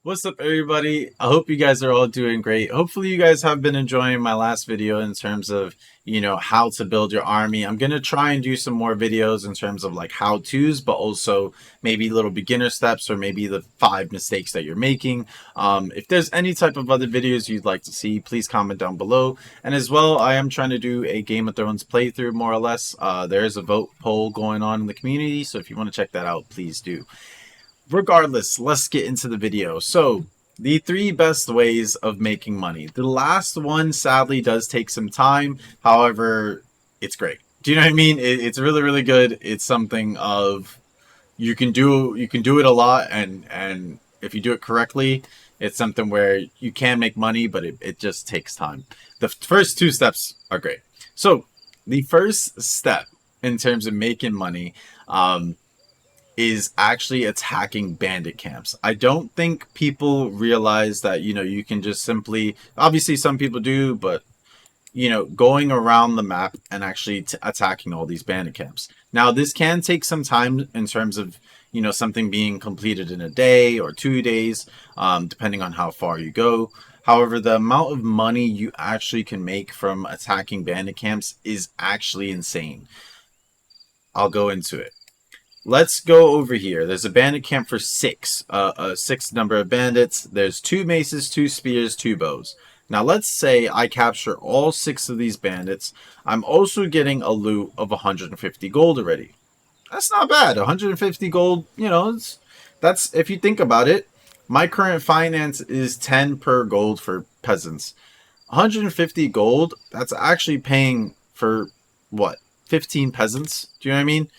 What's up, everybody? I hope you guys are all doing great. Hopefully you guys have been enjoying my last video in terms of, how to build your army. I'm going to try and do some more videos in terms of like how-tos, but also maybe little beginner steps or maybe the 5 mistakes that you're making. If there's any type of other videos you'd like to see, please comment down below. And as well, I am trying to do a Game of Thrones playthrough, more or less. There is a vote poll going on in the community, so if you want to check that out, please do. Regardless, let's get into the video. So, the 3 best ways of making money. The last one sadly does take some time. However, it's great. Do you know what I mean? It's really, really good. It's something of you can do it a lot, and if you do it correctly, it's something where you can make money, but it just takes time. The first 2 steps are great. So, the first step in terms of making money, is actually attacking bandit camps. I don't think people realize that, you can just simply, obviously some people do, but, going around the map and actually attacking all these bandit camps. Now, this can take some time in terms of, something being completed in a day or 2 days, depending on how far you go. However, the amount of money you actually can make from attacking bandit camps is actually insane. I'll go into it. Let's go over here. There's a bandit camp for 6. A 6 number of bandits. There's 2 maces, 2 spears, 2 bows. Now let's say I capture all 6 of these bandits. I'm also getting a loot of 150 gold already. That's not bad. 150 gold, that's, if you think about it, my current finance is 10 per gold for peasants. 150 gold, that's actually paying for, what, 15 peasants? Do you know what I mean?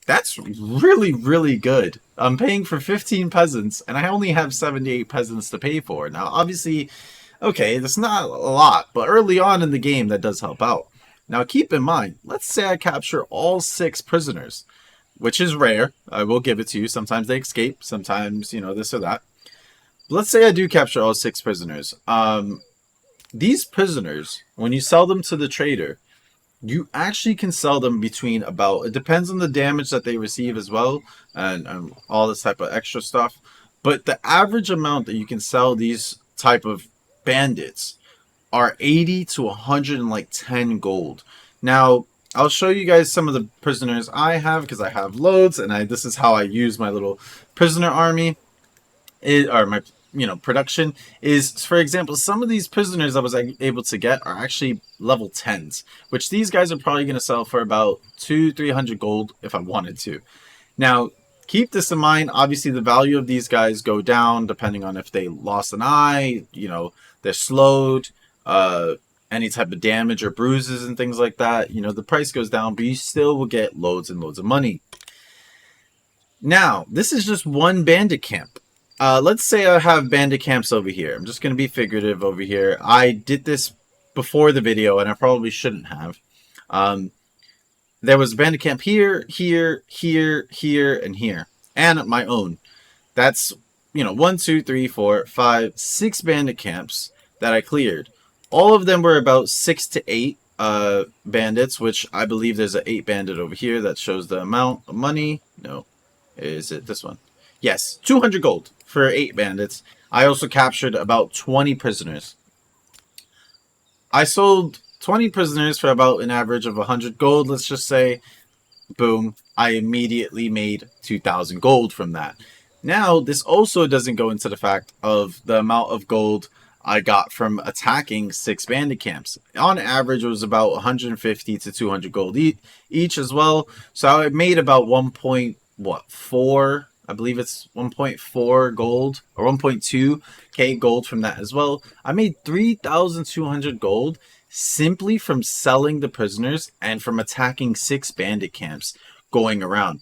That's really, really good. I'm paying for 15 peasants, and I only have 78 peasants to pay for. Now, obviously, okay, that's not a lot, but early on in the game, that does help out. Now, keep in mind, let's say I capture all 6 prisoners, which is rare. I will give it to you. Sometimes they escape. Sometimes, this or that. But let's say I do capture all 6 prisoners. These prisoners, when you sell them to the trader, you actually can sell them between about, it depends on the damage that they receive as well, and all this type of extra stuff. But the average amount that you can sell these type of bandits are 80 to 110 gold. Now, I'll show you guys some of the prisoners I have, because I have loads, and this is how I use my little prisoner army, or my production is, for example, some of these prisoners I was able to get are actually level 10s, which these guys are probably going to sell for about 200-300 gold if I wanted to. Now, keep this in mind. Obviously, the value of these guys go down depending on if they lost an eye, they're slowed, any type of damage or bruises and things like that. The price goes down, but you still will get loads and loads of money. Now, this is just one bandit camp. Let's say I have bandit camps over here. I'm just going to be figurative over here. I did this before the video, and I probably shouldn't have. There was a bandit camp here, here, here, here, and here. And my own. That's, 1, 2, 3, 4, 5, 6 bandit camps that I cleared. All of them were about 6 to 8 bandits, which I believe there's an 8 bandit over here that shows the amount of money. No. Is it this one? Yes, 200 gold for 8 bandits. I also captured about 20 prisoners. I sold 20 prisoners for about an average of 100 gold, let's just say. Boom. I immediately made 2,000 gold from that. Now, this also doesn't go into the fact of the amount of gold I got from attacking 6 bandit camps. On average, it was about 150 to 200 gold each as well. So I made about 1.4, I believe it's 1.4 gold or 1.2k gold from that as well. I made 3,200 gold simply from selling the prisoners and from attacking 6 bandit camps going around.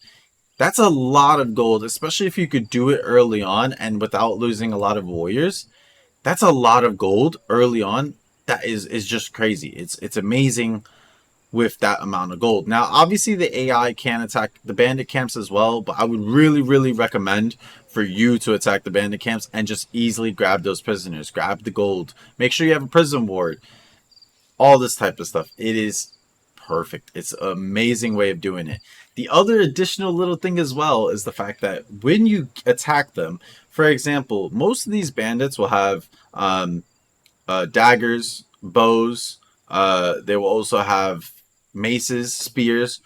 That's a lot of gold, especially if you could do it early on and without losing a lot of warriors. That's a lot of gold early on. That is just crazy. It's amazing with that amount of gold. Now, obviously, the AI can attack the bandit camps as well, but I would really, really recommend for you to attack the bandit camps and just easily grab those prisoners. Grab the gold. Make sure you have a prison ward. All this type of stuff. It is perfect. It's an amazing way of doing it. The other additional little thing as well is the fact that when you attack them, For example, most of these bandits will have daggers, bows. They will also have maces, spears.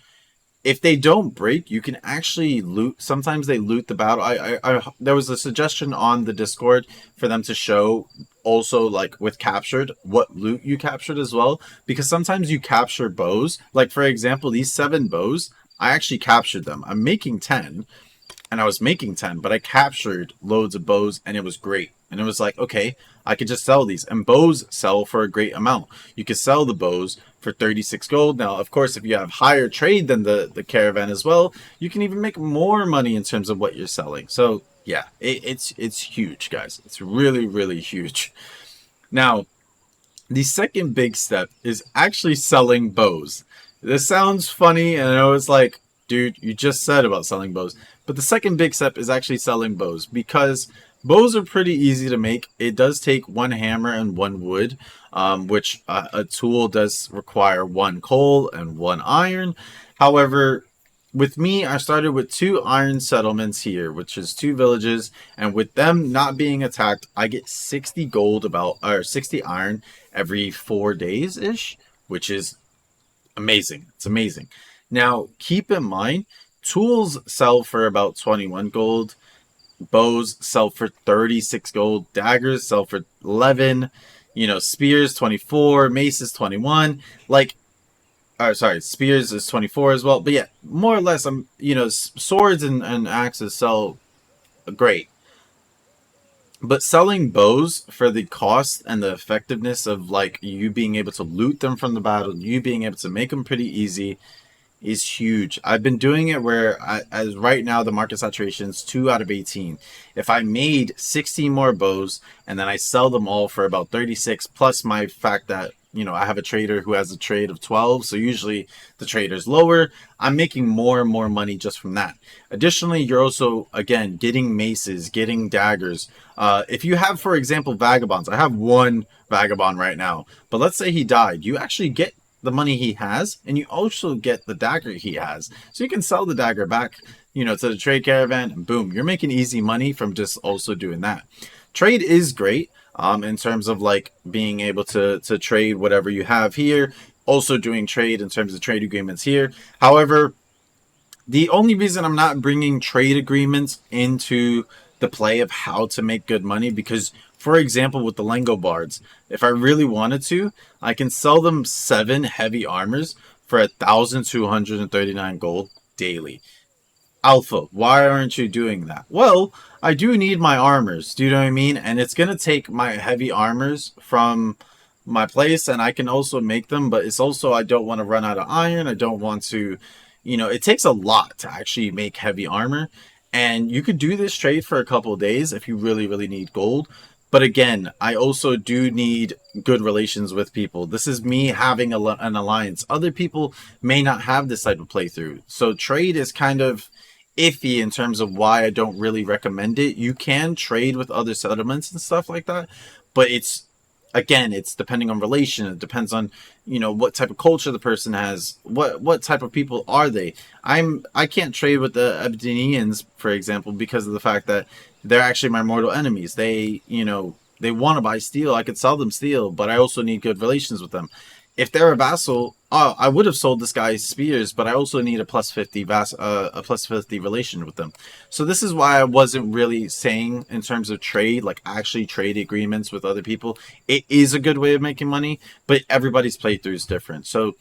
If they don't break, you can actually loot. Sometimes they loot the battle. There was a suggestion on the Discord for them to show also like with captured what loot you captured as well, because sometimes you capture bows. Like for example, these 7 bows, I actually captured them. I'm making 10, and I was making 10, but I captured loads of bows and it was great. And it was like, okay, I could just sell these. And bows sell for a great amount. You could sell the bows for 36 gold. Now, of course, if you have higher trade than the caravan as well, you can even make more money in terms of what you're selling. So yeah, it's huge, guys. It's really, really huge. Now, the second big step is actually selling bows. This sounds funny, and I know it's like, dude, you just said about selling bows. But the second big step is actually selling bows, because bows are pretty easy to make. It does take 1 hammer and 1 wood, which a tool does require 1 coal and 1 iron. However, with me, I started with 2 iron settlements here, which is 2 villages, and with them not being attacked, I get 60 gold or 60 iron every 4 days ish, which is amazing. It's amazing. Now, keep in mind, tools sell for about 21 gold, bows sell for 36 gold, daggers sell for 11, spears 24, maces 21, like, or sorry, spears is 24 as well. But yeah, more or less, swords and axes sell great. But selling bows for the cost and the effectiveness of like you being able to loot them from the battle, you being able to make them pretty easy, is huge. I've been doing it where as right now the market saturation is 2 out of 18. If I made 16 more bows and then I sell them all for about 36, plus my fact that I have a trader who has a trade of 12, so usually the trader's lower, I'm making more and more money just from that. Additionally, you're also, again, getting maces, getting daggers. If you have, for example, vagabonds, I have 1 vagabond right now, but let's say he died, you actually get the money he has, and you also get the dagger he has. So you can sell the dagger back, to the trade caravan, and boom, you're making easy money from just also doing that. Trade is great. In terms of like being able to trade whatever you have here, also doing trade in terms of trade agreements here. However, the only reason I'm not bringing trade agreements into the play of how to make good money, because for example with the Langobards, if I really wanted to, I can sell them 7 heavy armors for 1,239 gold daily. Alpha, why aren't you doing that? Well, I do need my armors. Do you know what I mean? And it's going to take my heavy armors from my place, and I can also make them, but it's also, I don't want to run out of iron. I don't want to, it takes a lot to actually make heavy armor. And you could do this trade for a couple of days if you really, really need gold. But again, I also do need good relations with people. This is me having an alliance. Other people may not have this type of playthrough. So trade is kind of iffy in terms of why I don't really recommend it. You can trade with other settlements and stuff like that, but it's depending on relation. It depends on what type of culture the person has, what type of people are they. I can't trade with the Abdinians, for example, because of the fact that they're actually my mortal enemies. They they want to buy steel. I could sell them steel, but I also need good relations with them. If they're a vassal, I would have sold this guy spears, but I also need a plus 50 relation with them. So this is why I wasn't really saying in terms of trade, like actually trade agreements with other people. It is a good way of making money, but everybody's playthrough is different. So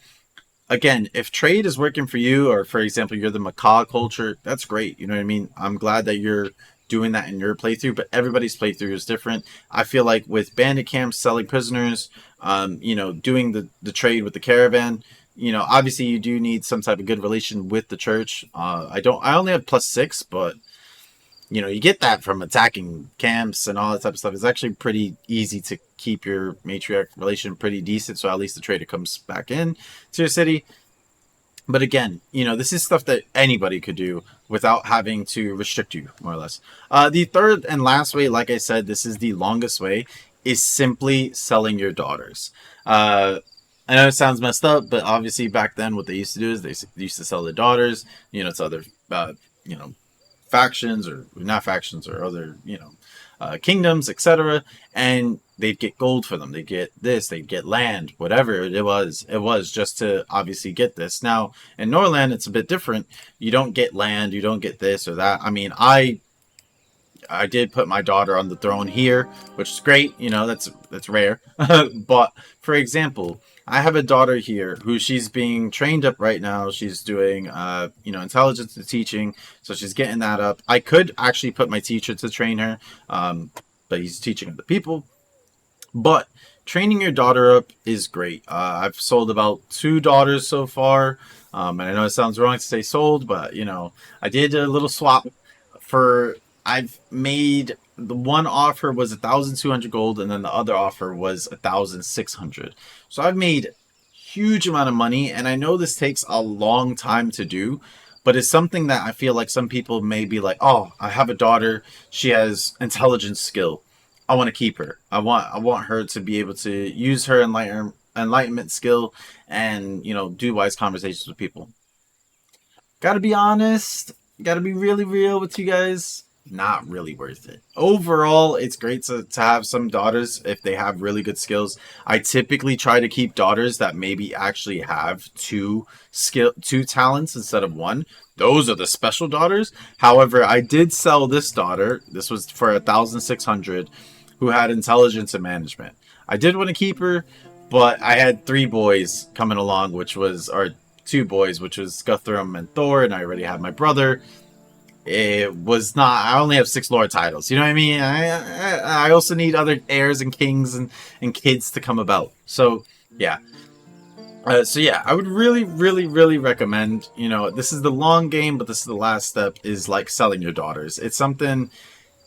again, if trade is working for you, or for example, you're the macaw culture, that's great. You know what I mean? I'm glad that you're doing that in your playthrough, but everybody's playthrough is different. I feel like with bandit camps, selling prisoners, doing the trade with the caravan, obviously you do need some type of good relation with the church. I only have +6, but you get that from attacking camps and all that type of stuff. It's actually pretty easy to keep your matriarch relation pretty decent, so at least the trader comes back in to your city. But again, this is stuff that anybody could do without having to restrict you, more or less. The third and last way, like I said, this is the longest way, is simply selling your daughters. I know it sounds messed up, but obviously back then what they used to do is they used to sell their daughters, to other, factions, or not factions, or other, kingdoms, etc. And they'd get gold for them. They'd get this, they'd get land, whatever it was. It was just to obviously get this. Now, in Norland, it's a bit different. You don't get land, you don't get this or that. I mean, I did put my daughter on the throne here, which is great. You know, that's rare. But for example, I have a daughter here who she's being trained up right now. She's doing, intelligence and teaching, so she's getting that up. I could actually put my teacher to train her, but he's teaching other people. But training your daughter up is great. I've sold about 2 daughters so far, and I know it sounds wrong to say sold, but I did a little swap for. I've made the one offer was 1,200 gold, and then the other offer was 1,600. So I've made huge amount of money, and I know this takes a long time to do, but it's something that I feel like some people may be like, oh, I have a daughter, she has intelligence skill, I want to keep her. I want her to be able to use her enlightenment skill and do wise conversations with people. Gotta be honest, gotta be really real with you guys. Not really worth it. Overall, it's great to have some daughters if they have really good skills. I typically try to keep daughters that maybe actually have two talents instead of one. Those are the special daughters. However, I did sell this daughter. This was for 1,600, who had intelligence and management. I did want to keep her, but I had 3 boys coming along, or 2 boys, which was Guthrum and Thor, and I already had my brother. It was not. I only have 6 lord titles. You know what I mean? I also need other heirs and kings and kids to come about. So yeah. I would really, really, really recommend. This is the long game, but this is the last step. Is like selling your daughters. It's something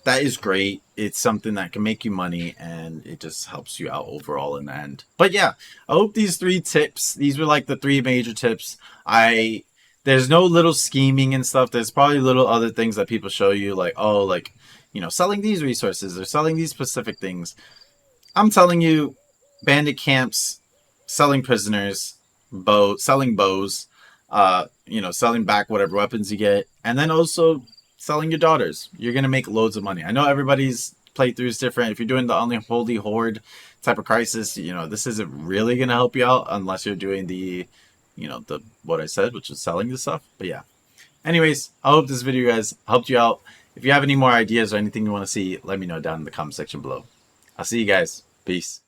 that is great. It's something that can make you money, and it just helps you out overall in the end. But yeah, I hope these 3 tips. These were like the 3 major tips. There's no little scheming and stuff. There's probably little other things that people show you, like, oh, like, selling these resources or selling these specific things. I'm telling you, bandit camps, selling prisoners, selling bows, selling back whatever weapons you get, and then also selling your daughters. You're going to make loads of money. I know everybody's playthrough is different. If you're doing the Unholy Horde type of crisis, this isn't really going to help you out unless you're doing the what I said, which is selling the stuff. But yeah. Anyways, I hope this video, guys, helped you out. If you have any more ideas or anything you want to see, let me know down in the comment section below. I'll see you guys. Peace.